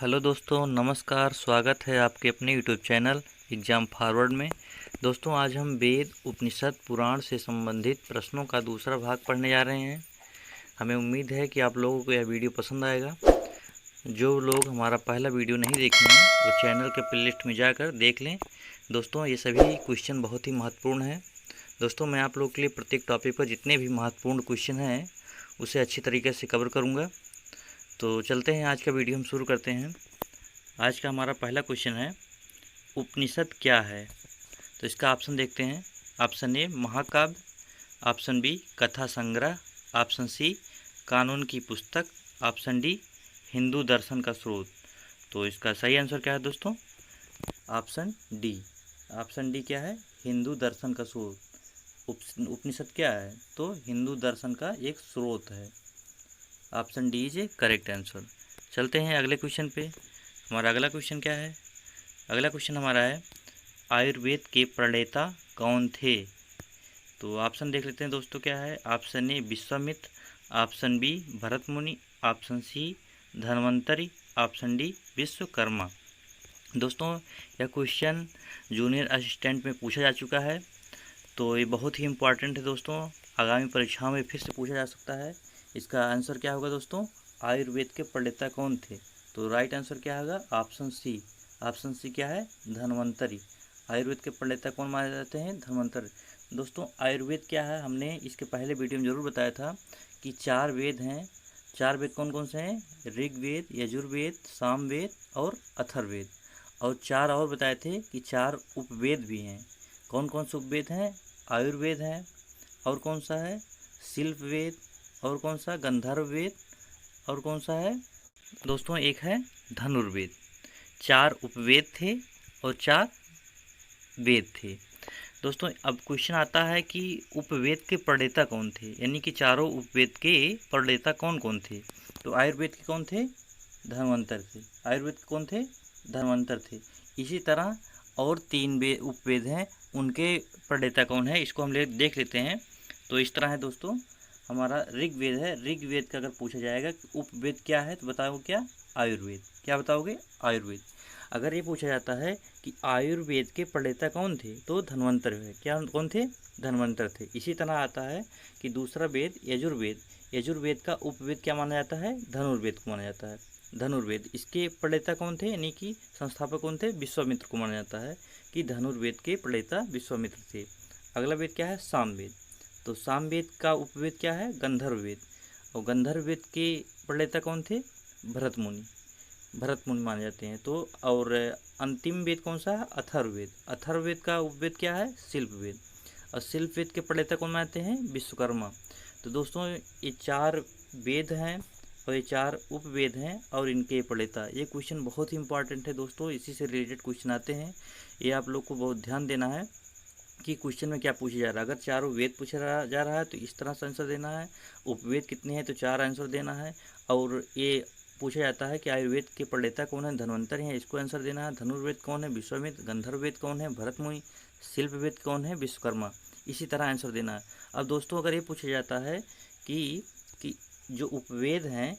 Hello दोस्तों, नमस्कार। स्वागत है आपके अपने यूट्यूब चैनल एग्ज़ाम फॉरवर्ड में। दोस्तों, आज हम वेद, उपनिषद, पुराण से संबंधित प्रश्नों का दूसरा भाग पढ़ने जा रहे हैं। हमें उम्मीद है कि आप लोगों को यह वीडियो पसंद आएगा। जो लोग हमारा पहला वीडियो नहीं देखे हैं वो चैनल के प्लेलिस्ट में जाकर देख लें। दोस्तों, ये सभी क्वेश्चन बहुत ही महत्वपूर्ण हैं। दोस्तों, मैं आप लोगों के लिए प्रत्येक टॉपिक पर जितने भी महत्वपूर्ण क्वेश्चन हैं उसे अच्छी तरीके से कवर करूँगा। तो चलते हैं, आज का वीडियो हम शुरू करते हैं। आज का हमारा पहला क्वेश्चन है, उपनिषद क्या है? तो इसका ऑप्शन देखते हैं। ऑप्शन ए महाकाव्य, ऑप्शन बी कथा संग्रह, ऑप्शन सी कानून की पुस्तक, ऑप्शन डी हिंदू दर्शन का स्रोत। तो इसका सही आंसर क्या है दोस्तों? Option D. ऑप्शन डी क्या है? हिंदू दर्शन का स्रोत। उपनिषद क्या है? तो हिंदू दर्शन का एक स्रोत है। Option D is A correct answer. चलते हैं अगले क्वेश्चन पे। हमारा अगला क्वेश्चन क्या है? अगला क्वेश्चन हमारा है, आयुर्वेद के प्रणेता कौन थे? तो ऑप्शन देख लेते हैं दोस्तों, क्या है? Option A Vishwamitra, option B Bharat Muni, option C Dhanvantari, option D Vishwakarma. दोस्तों, यह क्वेश्चन जूनियर असिस्टेंट में पूछा जा चुका है, तो ये बहुत ही इम्पॉर्टेंट है दोस्तों। आगामी परीक्षाओं में फिर से पूछा जा सकता है। इसका आंसर क्या होगा दोस्तों? आयुर्वेद के प्रणेता कौन थे? तो राइट आंसर क्या होगा? Option C. ऑप्शन सी क्या है? धन्वंतरी। आयुर्वेद के प्रणेता कौन माने जाते हैं? धन्वंतरी। दोस्तों, आयुर्वेद क्या है, हमने इसके पहले वीडियो में ज़रूर बताया था कि 4 वेद हैं। 4 वेद कौन कौन से हैं? ऋग्वेद, यजुर्वेद, सामवेद और अथर्ववेद। और 4 और बताए थे कि 4 उपवेद भी हैं। कौन कौन से उपवेद हैं? आयुर्वेद है, और कौन सा है? शिल्पवेद, और कौन सा? गंधर्ववेद, और कौन सा है दोस्तों? एक है धनुर्वेद। 4 उपवेद थे और 4 वेद थे। दोस्तों, अब क्वेश्चन आता है कि उपवेद के प्रणेता कौन थे, यानी कि चारों उपवेद के प्रणेता कौन कौन थे? तो आयुर्वेद के कौन थे? धन्वंतर थे। आयुर्वेद के कौन थे? धन्वंतर थे। इसी तरह और 3 उपवेद हैं, उनके प्रणेता कौन है, इसको हम देख लेते हैं। तो इस तरह है दोस्तों, हमारा ऋग्वेद है। ऋग्वेद का अगर पूछा जाएगा कि उपवेद क्या है, तो बताओगे क्या? आयुर्वेद। क्या बताओगे? आयुर्वेद। अगर ये पूछा जाता है कि आयुर्वेद के प्रणेता कौन थे, तो धन्वंतर है। क्या कौन थे? धन्वंतर थे। इसी तरह आता है कि दूसरा वेद यजुर्वेद। यजुर्वेद का उपवेद क्या माना जाता है? धनुर्वेद को माना जाता है। धनुर्वेद, इसके प्रणेता कौन थे, यानी कि संस्थापक कौन थे? विश्वामित्र को माना जाता है कि धनुर्वेद के प्रणेता विश्वामित्र थे। अगला वेद क्या है? सामवेद। तो सामवेद का उपवेद क्या है? गंधर्ववेद। और गंधर्ववेद के प्रणेता कौन थे? भरत मुनि। भरत मुनि माने जाते हैं। तो और अंतिम वेद कौन सा है? अथर्ववेद। अथर्ववेद का उपवेद क्या है? शिल्पवेद। और शिल्पवेद के प्रणेता कौन मानते हैं? विश्वकर्मा। तो दोस्तों, ये 4 वेद हैं और ये 4 उपवेद हैं और इनके प्रणेता। ये क्वेश्चन बहुत ही इंपॉर्टेंट है दोस्तों, इसी से रिलेटेड क्वेश्चन आते हैं। ये आप लोग को बहुत ध्यान देना है कि क्वेश्चन में क्या पूछा जा रहा है। अगर चारों वेद पूछा जा रहा है तो इस तरह से आंसर देना है। उपवेद कितने हैं, तो 4 आंसर देना है। और ये पूछा जाता है कि आयुर्वेद के प्रणेता कौन है? धन्वंतरि हैं, इसको आंसर देना है। धनुर्वेद कौन है? विश्वामित्र। गंधर्ववेद कौन है? भरत मुनि। शिल्पवेद कौन है? विश्वकर्मा। इसी तरह आंसर देना है। अब दोस्तों, अगर ये पूछा जाता है कि जो उपवेद हैं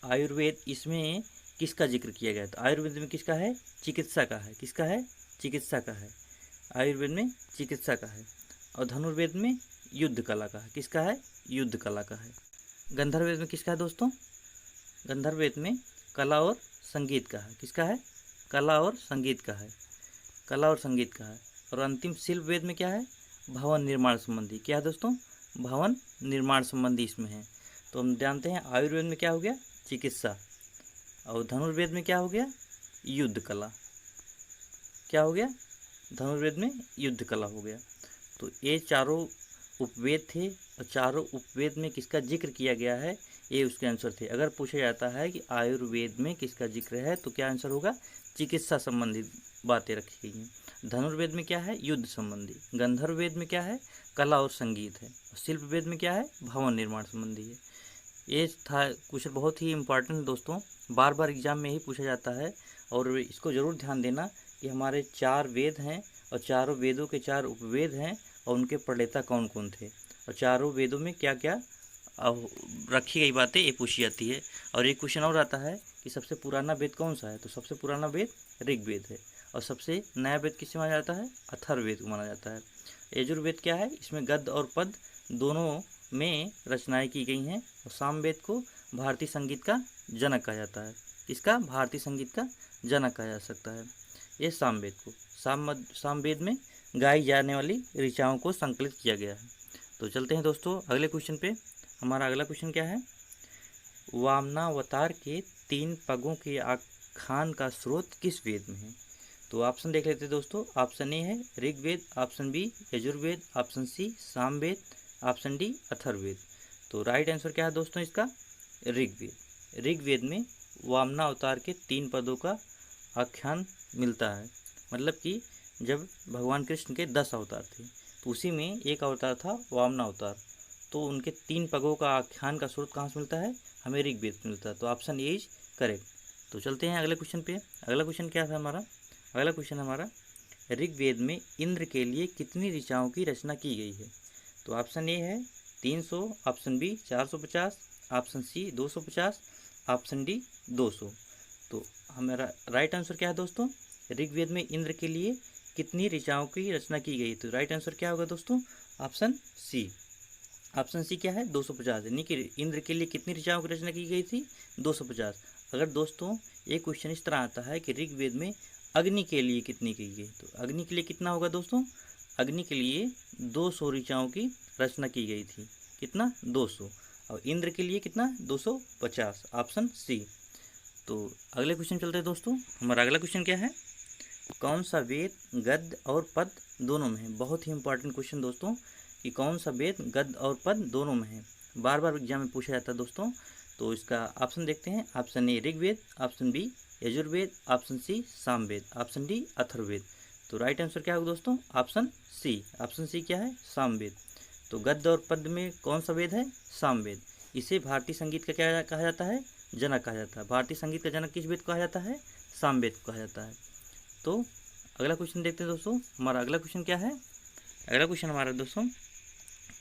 आयुर्वेद, इसमें किसका जिक्र किया गया? तो आयुर्वेद में किसका है? चिकित्सा का है। किसका है? चिकित्सा का है। आयुर्वेद में चिकित्सा का है। और धनुर्वेद में युद्ध कला का है। किसका है? युद्ध कला का है। गंधर्ववेद में किसका है दोस्तों? गंधर्ववेद में कला और संगीत का है। किसका है? कला और संगीत का है। कला और संगीत का है। और अंतिम शिल्पवेद में क्या है? भवन निर्माण संबंधी। क्या है दोस्तों? भवन निर्माण संबंधी इसमें है। तो हम जानते हैं आयुर्वेद में क्या हो गया? चिकित्सा। और धनुर्वेद में क्या हो गया? युद्ध कला। क्या हो गया? धनुर्वेद में युद्ध कला हो गया। तो ये चारों उपवेद थे और चारों उपवेद में किसका जिक्र किया गया है, ये उसके आंसर थे। अगर पूछा जाता है कि आयुर्वेद में किसका जिक्र है, तो क्या आंसर होगा? चिकित्सा संबंधित बातें रखी गई हैं। धनुर्वेद में क्या है? युद्ध संबंधी। गंधर्ववेद में क्या है? कला और संगीत है। और शिल्पवेद में क्या है? भवन निर्माण संबंधी है। ये था क्वेश्चन, बहुत ही इंपॉर्टेंट है दोस्तों, बार बार एग्जाम में ही पूछा जाता है। और इसको ज़रूर ध्यान देना कि हमारे 4 वेद हैं और चारों वेदों के 4 उपवेद हैं और उनके प्रणेता कौन कौन थे, और चारों वेदों में क्या क्या रखी गई बातें ये पूछी जाती है। और एक क्वेश्चन और आता है कि सबसे पुराना वेद कौन सा है, तो सबसे पुराना वेद ऋग्वेद है। और सबसे नया वेद किसे माना जाता है, अथर्ववेद को माना जाता है। यजुर्वेद क्या है, इसमें गद्य और पद्य दोनों में रचनाएं की गई हैं। और सामवेद को भारतीय संगीत का जनक कहा जाता है। इसका भारतीय संगीत का जनक कहा जा सकता है ये सामवेद को। सामवेद में गाई जाने वाली ऋचाओं को संकलित किया गया है। तो चलते हैं दोस्तों अगले क्वेश्चन पे। हमारा अगला क्वेश्चन क्या है, वामनावतार के 3 पगों के आख्यान का स्रोत किस वेद में है। तो ऑप्शन देख लेते हैं दोस्तों। ऑप्शन ए है Rigveda, option B Yajurveda, option C Samaveda, option D Atharvaveda. तो राइट आंसर क्या है दोस्तों इसका, ऋग्वेद। ऋग्वेद में वामनावतार के 3 पदों का आख्यान मिलता है। मतलब कि जब भगवान कृष्ण के 10 अवतार थे तो उसी में एक अवतार था वामनावतार। तो उनके 3 पगों का आख्यान का स्रोत कहाँ से मिलता है, हमें ऋग्वेद से मिलता है। तो ऑप्शन ए इज करेक्ट। तो चलते हैं अगले क्वेश्चन पे। अगला क्वेश्चन क्या था हमारा, अगला क्वेश्चन हमारा ऋग्वेद में इंद्र के लिए कितनी ऋचाओं की रचना की गई है। तो ऑप्शन ए है 300, option B 450, option C 250, option D 200। तो हमारा राइट आंसर क्या है दोस्तों, ऋग्वेद में इंद्र के लिए कितनी ऋचाओं की रचना की गई। तो राइट आंसर क्या होगा दोस्तों, ऑप्शन सी। ऑप्शन सी क्या है, 250, यानी कि इंद्र के लिए कितनी ऋचाओं की रचना की गई थी, 250। अगर दोस्तों एक क्वेश्चन इस तरह आता है कि ऋग्वेद में अग्नि के लिए कितनी की गई, तो अग्नि के लिए कितना होगा दोस्तों, अग्नि के लिए 200 ऋचाओं की रचना की गई थी। कितना, 200। और इंद्र के लिए कितना, 250, ऑप्शन सी। तो अगले क्वेश्चन चलते हैं दोस्तों। हमारा अगला क्वेश्चन क्या है, कौन सा वेद गद्य और पद्य दोनों में है। बहुत ही इंपॉर्टेंट क्वेश्चन दोस्तों, कि कौन सा वेद गद्य और पद्य दोनों में है, बार बार एग्जाम में पूछा जाता है दोस्तों। तो इसका ऑप्शन देखते हैं। Option A Rigveda, option B Yajurveda, option C Samaveda, option D Atharvaveda. तो राइट आंसर क्या होगा दोस्तों, ऑप्शन सी। ऑप्शन सी क्या है, सामवेद। तो गद्य और पद्य में कौन सा वेद है, सामवेद। इसे भारतीय संगीत का क्या कहा जाता है, जनक कहा जाता है। भारतीय संगीत का जनक किस वेद को कहा जाता है, सामवेद को कहा जाता है। तो अगला क्वेश्चन देखते हैं दोस्तों। हमारा अगला क्वेश्चन क्या है, अगला क्वेश्चन हमारा दोस्तों,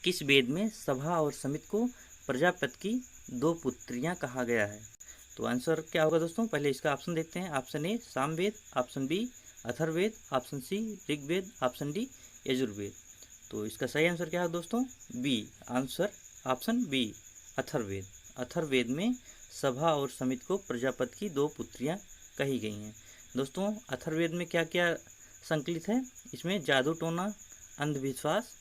किस वेद में सभा और समित को प्रजापति की 2 पुत्रियां कहा गया है। तो आंसर क्या होगा दोस्तों, पहले इसका ऑप्शन देखते हैं। Option A Samaveda, option B Atharvaveda, option C Rigveda, option D Yajurveda. तो इसका सही आंसर क्या है दोस्तों, B answer, option B Atharvaveda. Atharvaveda में सभा और समित को प्रजापति की 2 पुत्रियां कही गई हैं। दोस्तों अथर्ववेद में क्या क्या संकलित है, इसमें जादू टोना अंधविश्वास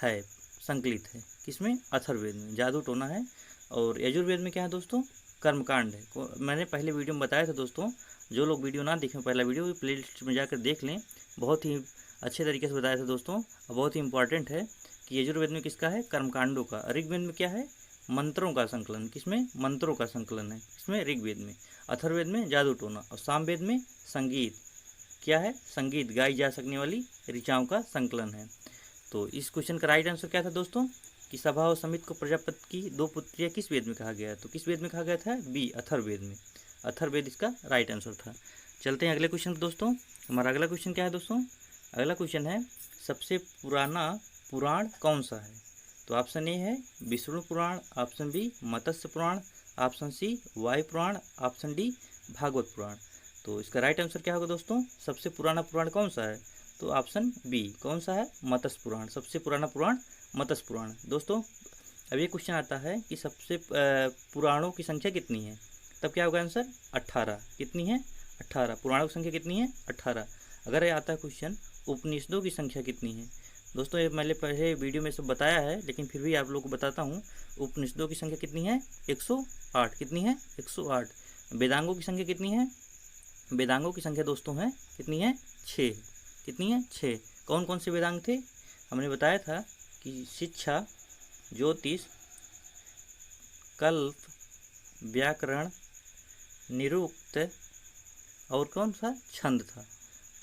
है, संकलित है। किसमें, अथर्ववेद में जादू टोना है। और यजुर्वेद में क्या है दोस्तों, कर्मकांड है। मैंने पहले वीडियो में बताया था दोस्तों, जो लोग वीडियो ना देखें पहला वीडियो प्ले लिस्ट में जाकर देख लें, बहुत ही अच्छे तरीके से बताया था दोस्तों। और बहुत ही इंपॉर्टेंट है कि यजुर्वेद में किसका है, कर्मकांडों का। ऋग्वेद में क्या है, मंत्रों का संकलन। किसमें, मंत्रों का संकलन है, इसमें ऋग्वेद में। अथर्ववेद में जादू टोना। और सामवेद में संगीत, क्या है, संगीत गाई जा सकने वाली ऋचाओं का संकलन है। तो इस क्वेश्चन का राइट आंसर क्या था दोस्तों, कि सभा और समित को प्रजापति की 2 पुत्रियां किस वेद में कहा गया है। तो किस वेद में कहा गया था, बी अथर्ववेद में। अथर्ववेद इसका राइट आंसर था। चलते हैं अगले क्वेश्चन पर दोस्तों। हमारा अगला क्वेश्चन क्या है दोस्तों, अगला क्वेश्चन है सबसे पुराना पुराण कौन सा है। तो ऑप्शन ए है विष्णु पुराण, ऑप्शन बी मत्स्य पुराण, ऑप्शन सी वायु पुराण, ऑप्शन डी भागवत पुराण। तो इसका राइट आंसर क्या होगा दोस्तों, सबसे पुराना पुराण कौन सा है। तो ऑप्शन बी कौन सा है, मत्स्य पुराण। सबसे पुराना पुराण मत्स्य पुराण। दोस्तों अब ये क्वेश्चन आता है कि सबसे पुराणों की संख्या कितनी है, तब क्या होगा आंसर, 18। कितनी है, 18। पुराणों की संख्या कितनी है, 18। अगर ये आता है क्वेश्चन उपनिषदों की संख्या कितनी है, दोस्तों ये मैंने पहले वीडियो में सब बताया है, लेकिन फिर भी आप लोगों को बताता हूँ। उपनिषदों की संख्या कितनी है, 108। कितनी है, 108। वेदांगों की संख्या कितनी है, वेदांगों की संख्या दोस्तों है कितनी है, 6। कितनी है, 6। कौन कौन से वेदांग थे, हमने बताया था कि शिक्षा, ज्योतिष, कल्प, व्याकरण, निरुक्त और कौन सा, छंद था।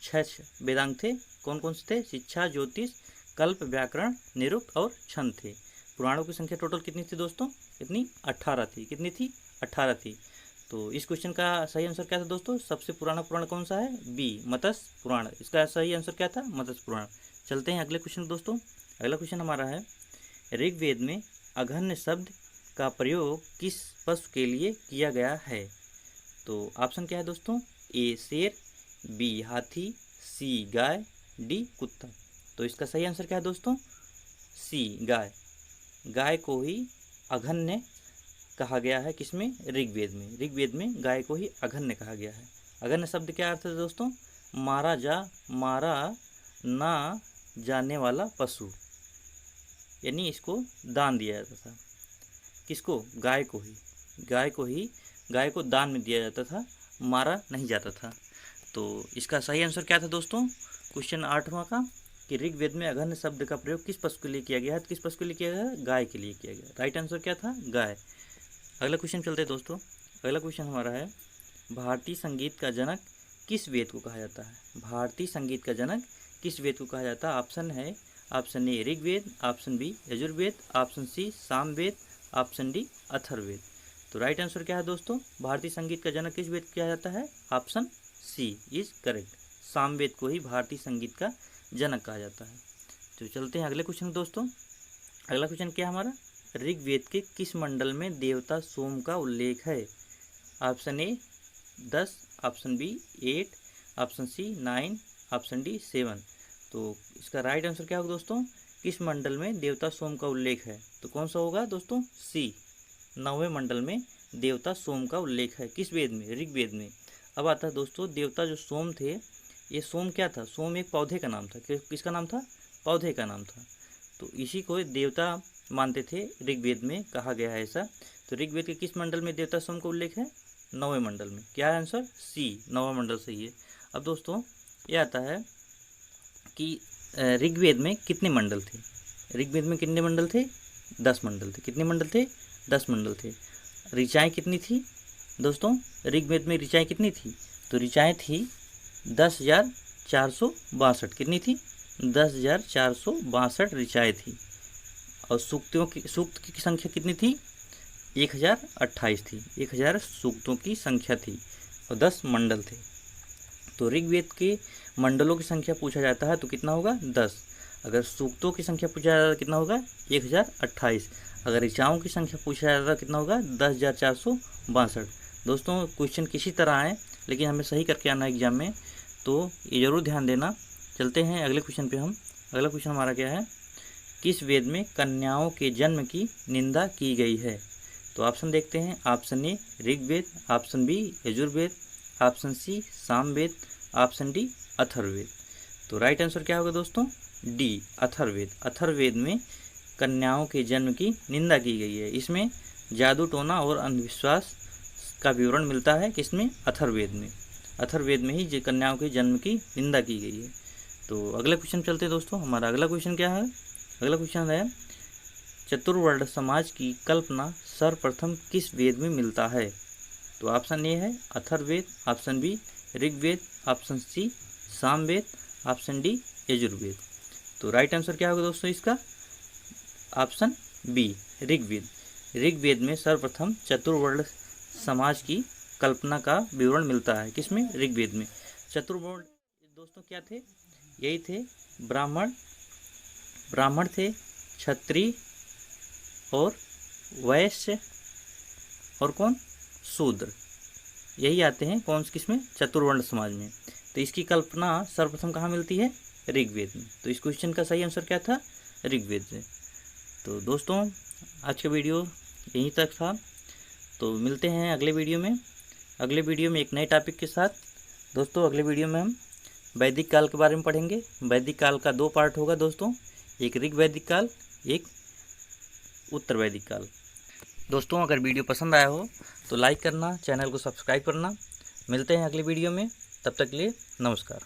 6 वेदांग थे। कौन कौन से थे, शिक्षा, ज्योतिष, कल्प, व्याकरण, निरुक्त और छंद थे। पुराणों की संख्या टोटल कितनी थी दोस्तों, कितनी, 18 थी। कितनी थी, 18 थी। तो इस क्वेश्चन का सही आंसर क्या था दोस्तों, सबसे पुराना पुराण कौन सा है, बी मत्स्य पुराण। इसका सही आंसर क्या था, मत्स्य पुराण। चलते हैं अगले क्वेश्चन दोस्तों। अगला क्वेश्चन हमारा है ऋग्वेद में अघन्य शब्द का प्रयोग किस पशु के लिए किया गया है। तो ऑप्शन क्या है दोस्तों? ए शेर, बी हाथी, सी गाय, डी कुत्ता। तो इसका सही आंसर क्या है दोस्तों? सी गाय। गाय को ही अघन्य कहा गया है, किसमें? ऋग्वेद में। ऋग्वेद में गाय को ही अघन्य कहा गया है। अघन्य शब्द क्या अर्थ है दोस्तों? मारा ना जाने वाला पशु, यानी इसको दान दिया जाता था। किसको? गाय को ही। गाय को दान में दिया जाता था, मारा नहीं जाता था। तो इसका सही आंसर क्या था दोस्तों? क्वेश्चन 8वां का कि ऋग्वेद में अघन्य शब्द का प्रयोग किस पशु के लिए किया गया है? किस पशु के लिए किया गया है? गाय के लिए किया गया। राइट आंसर क्या था? गाय। अगला क्वेश्चन चलते हैं दोस्तों। अगला क्वेश्चन हमारा है, भारतीय संगीत का जनक किस वेद को कहा जाता है? भारतीय संगीत का जनक किस वेद को कहा जाता है? ऑप्शन है, option A Rigveda, option B Yajurveda, option C Samaveda, option D Atharvaveda. तो राइट आंसर क्या है दोस्तों? भारतीय संगीत का जनक किस वेद को कहा जाता है? Option C is correct. Samaveda को ही भारतीय संगीत का जनक कहा जाता है। तो चलते हैं अगले क्वेश्चन दोस्तों। अगला क्वेश्चन क्या है हमारा? ऋग्वेद के किस मंडल में देवता सोम का उल्लेख है? Option A 10, option B 8, option C 9, option D 7। तो इसका राइट आंसर क्या होगा दोस्तों? किस मंडल में देवता सोम का उल्लेख है? तो कौन सा होगा दोस्तों? सी 9वें मंडल में देवता सोम का उल्लेख है। किस वेद में? ऋग्वेद में। अब आता है दोस्तों, देवता जो सोम थे, ये सोम क्या था? सोम एक पौधे का नाम था। किसका नाम था? पौधे का नाम था। तो इसी को देवता मानते थे, ऋग्वेद में कहा गया है ऐसा। तो ऋग्वेद के किस मंडल में देवता सोम का उल्लेख है? 9वें मंडल में। क्या है आंसर? सी 9वां मंडल सही है। अब दोस्तों ये आता है कि ऋग्वेद में कितने मंडल थे? ऋग्वेद में कितने मंडल थे? 10 मंडल थे। कितने मंडल थे? 10 मंडल थे। ऋचाएँ कितनी थी दोस्तों? ऋग्वेद में ऋचाएँ कितनी थी? तो ऋचाएँ थी 10,462। कितनी थी? 10,462 ऋचाएँ थी। और सूक्त की संख्या कितनी थी? 1028 थी। 1000 सूक्तों की संख्या थी और 10 मंडल थे। तो ऋग्वेद के मंडलों की संख्या पूछा जाता है तो कितना होगा? 10। अगर सूक्तों की संख्या पूछा जाता है कितना होगा? 1028। अगर ऋचाओं की संख्या पूछा जाता है कितना होगा? 10,462। दोस्तों क्वेश्चन किसी तरह आए लेकिन हमें सही करके आना है एग्जाम में, तो ये जरूर ध्यान देना। चलते हैं अगले क्वेश्चन पे हम। अगला क्वेश्चन हमारा क्या है? किस वेद में कन्याओं के जन्म की निंदा की गई है? तो ऑप्शन देखते हैं। Option A Rigveda, option B Yajurveda, option C Samaveda, option D Atharvaveda. तो राइट आंसर क्या होगा दोस्तों? डी अथर्ववेद। अथर्ववेद में कन्याओं के जन्म की निंदा की गई है। इसमें जादू टोना और अंधविश्वास का विवरण मिलता है। किसमें? अथर्ववेद में। अथर्ववेद में ही कन्याओं के जन्म की निंदा की गई है। तो अगला क्वेश्चन चलते हैं दोस्तों। हमारा अगला क्वेश्चन क्या है? अगला क्वेश्चन है, चतुर्वर्ण समाज की कल्पना सर्वप्रथम किस वेद में मिलता है? तो ऑप्शन ए है Atharvaveda, option B Rigveda, option C Samaveda, option D Yajurveda. तो राइट आंसर क्या होगा दोस्तों इसका? Option B Rigveda. ऋग्वेद में सर्वप्रथम चतुर्वर्ण समाज की कल्पना का विवरण मिलता है। किसमें? ऋग्वेद में। चतुर्वर्ण दोस्तों क्या थे? यही थे ब्राह्मण थे, क्षत्रिय और वैश्य और कौन? शूद्र। यही आते हैं कौन से? किसमें? चतुर्वर्ण समाज में। तो इसकी कल्पना सर्वप्रथम कहाँ मिलती है? ऋग्वेद में। तो इस क्वेश्चन का सही आंसर क्या था? ऋग्वेद में। तो दोस्तों आज का वीडियो यहीं तक था। तो मिलते हैं अगले वीडियो में। अगले वीडियो में एक नए टॉपिक के साथ। दोस्तों अगले वीडियो में हम वैदिक काल के बारे में पढ़ेंगे। वैदिक काल का 2 पार्ट होगा दोस्तों, एक ऋग वैदिक काल, एक उत्तर वैदिक काल। दोस्तों अगर वीडियो पसंद आया हो तो लाइक करना, चैनल को सब्सक्राइब करना। मिलते हैं अगले वीडियो में, तब तक के लिए नमस्कार।